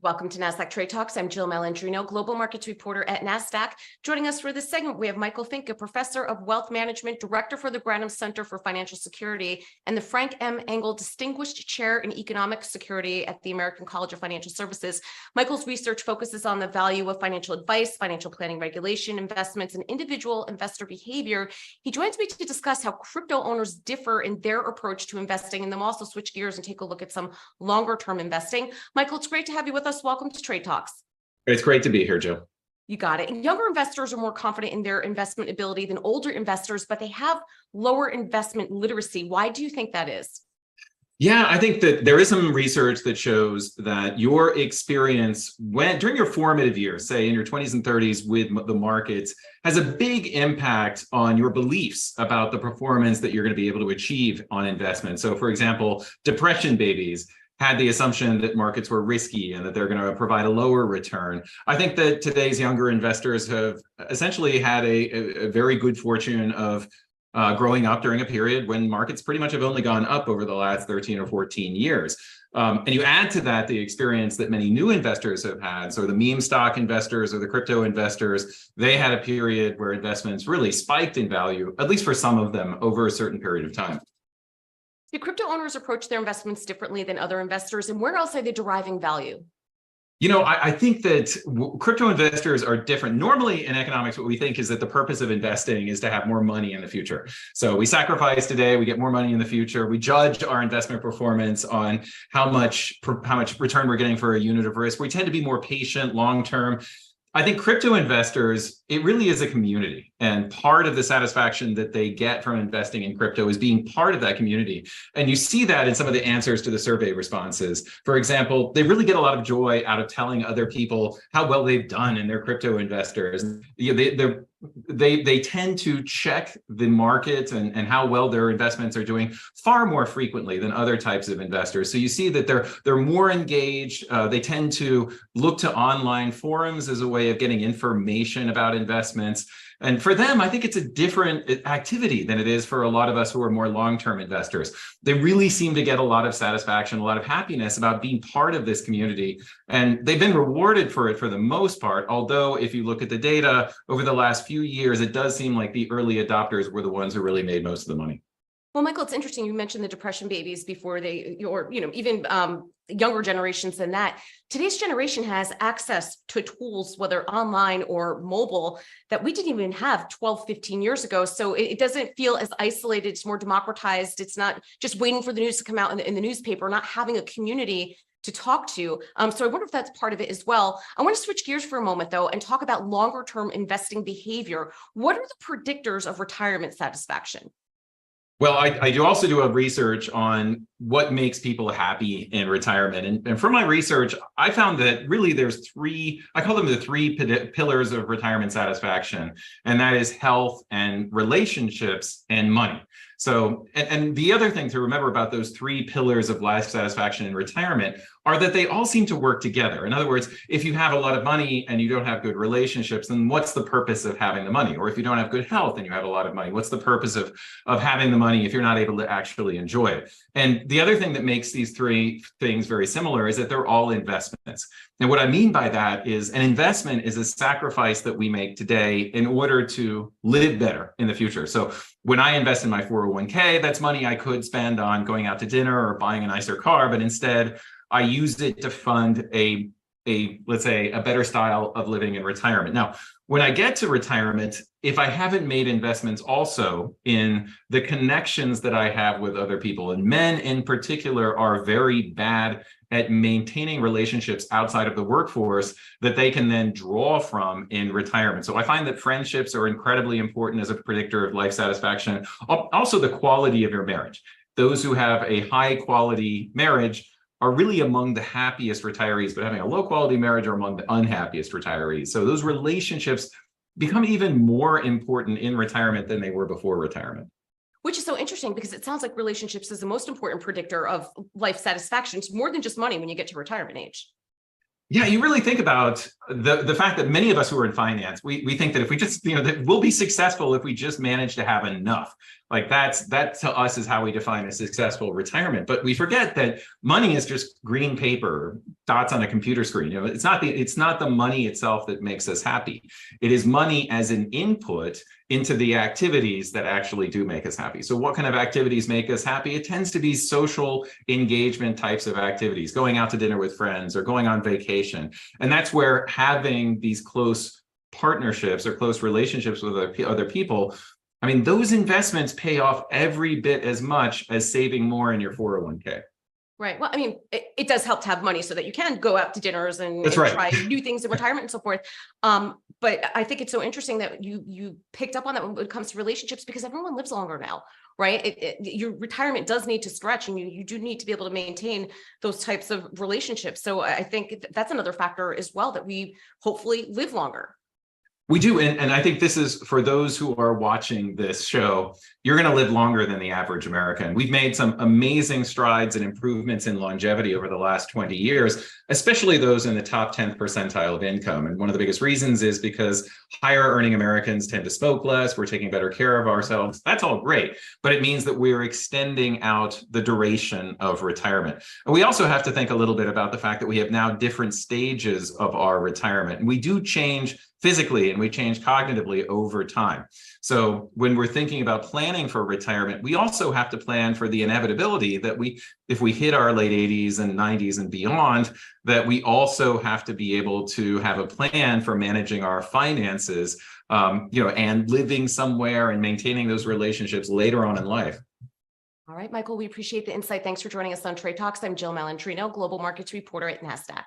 Welcome to Nasdaq Trade Talks. I'm Jill Malandrino, global markets reporter at Nasdaq. Joining us for this segment, we have Michael Finke, professor of wealth management, director for the Granum Center for Financial Security, and the Frank M. Engel Distinguished Chair in Economic Security at the American College of Financial Services. Michael's research focuses on the value of financial advice, financial planning regulation, investments, and individual investor behavior. He joins me to discuss how crypto owners differ in their approach to investing, and then we'll also switch gears and take a look at some longer-term investing. Michael, it's great to have you with us. Welcome to Trade Talks. It's great to be here, Joe. You got it. And younger investors are more confident in their investment ability than older investors, but they have lower investment literacy. Why do you think that is? Yeah, I think that there is some research that shows that your experience during your formative years, say in your 20s and 30s with the markets, has a big impact on your beliefs about the performance that you're going to be able to achieve on investment. So, for example, depression babies had the assumption that markets were risky and that they're going to provide a lower return. I think that today's younger investors have essentially had a very good fortune of growing up during a period when markets pretty much have only gone up over the last 13 or 14 years. And you add to that the experience that many new investors have had. So the meme stock investors or the crypto investors, they had a period where investments really spiked in value, at least for some of them, over a certain period of time. Do crypto owners approach their investments differently than other investors, and where else are they deriving value? You know, I think that crypto investors are different. Normally in economics, what we think is that the purpose of investing is to have more money in the future. So we sacrifice today, we get more money in the future. We judge our investment performance on how much return we're getting for a unit of risk. We tend to be more patient, long-term. I think crypto investors, it really is a community, and part of the satisfaction that they get from investing in crypto is being part of that community. And you see that in some of the answers to the survey responses. For example, they really get a lot of joy out of telling other people how well they've done in their crypto investors. They tend to check the market and how well their investments are doing far more frequently than other types of investors. So you see that they're more engaged. They tend to look to online forums as a way of getting information about investments. And for them, I think it's a different activity than it is for a lot of us who are more long-term investors. They really seem to get a lot of satisfaction, a lot of happiness about being part of this community. And they've been rewarded for it for the most part. Although if you look at the data over the last few years, it does seem like the early adopters were the ones who really made most of the money. Well, Michael, it's interesting. You mentioned the depression babies before even younger generations than that. Today's generation has access to tools, whether online or mobile, that we didn't even have 12, 15 years ago. So it doesn't feel as isolated. It's more democratized. It's not just waiting for the news to come out in the newspaper, not having a community to talk to. So I wonder if that's part of it as well. I want to switch gears for a moment, though, and talk about longer term investing behavior. What are the predictors of retirement satisfaction? Well, I do also do a research on what makes people happy in retirement. And from my research, I found that really there's I call them the three pillars of retirement satisfaction, and that is health and relationships and money. So, and the other thing to remember about those three pillars of life satisfaction in retirement are that they all seem to work together. In other words, if you have a lot of money and you don't have good relationships, then what's the purpose of having the money? Or if you don't have good health and you have a lot of money, what's the purpose of having the money if you're not able to actually enjoy it? And the other thing that makes these three things very similar is that they're all investments. And what I mean by that is an investment is a sacrifice that we make today in order to live better in the future. So when I invest in my 401k, that's money I could spend on going out to dinner or buying a nicer car, but instead I use it to fund let's say, a better style of living in retirement. Now, when I get to retirement, if I haven't made investments also in the connections that I have with other people, and men in particular are very bad at maintaining relationships outside of the workforce that they can then draw from in retirement. So I find that friendships are incredibly important as a predictor of life satisfaction. Also, the quality of your marriage. Those who have a high quality marriage are really among the happiest retirees, but having a low quality marriage are among the unhappiest retirees. So those relationships become even more important in retirement than they were before retirement. Which is so interesting because it sounds like relationships is the most important predictor of life satisfaction. It's more than just money when you get to retirement age. Yeah, you really think about the fact that many of us who are in finance, we think that if we just, that we'll be successful if we just manage to have enough. Like that to us is how we define a successful retirement. But we forget that money is just green paper, dots on a computer screen. It's not the money itself that makes us happy. It is money as an input into the activities that actually do make us happy. So what kind of activities make us happy? It tends to be social engagement types of activities, going out to dinner with friends or going on vacation. And that's where having these close partnerships or close relationships with other people, I mean, those investments pay off every bit as much as saving more in your 401k. Right. Well, I mean, it does help to have money so that you can go out to dinners and right. try new things in retirement and so forth. But I think it's so interesting that you picked up on that when it comes to relationships, because everyone lives longer now, right? Your retirement does need to stretch, and you do need to be able to maintain those types of relationships. So I think that's another factor as well, that we hopefully live longer. We do. And I think this is for those who are watching this show, you're going to live longer than the average American. We've made some amazing strides and improvements in longevity over the last 20 years, especially those in the top 10th percentile of income. And one of the biggest reasons is because higher earning Americans tend to smoke less. We're taking better care of ourselves. That's all great. But it means that we're extending out the duration of retirement. And we also have to think a little bit about the fact that we have now different stages of our retirement. And we do change physically and we change cognitively over time. So when we're thinking about planning for retirement, we also have to plan for the inevitability that if we hit our late 80s and 90s and beyond, that we also have to be able to have a plan for managing our finances, and living somewhere and maintaining those relationships later on in life. All right, Michael, we appreciate the insight. Thanks for joining us on Trade Talks. I'm Jill Malandrino, Global Markets Reporter at Nasdaq.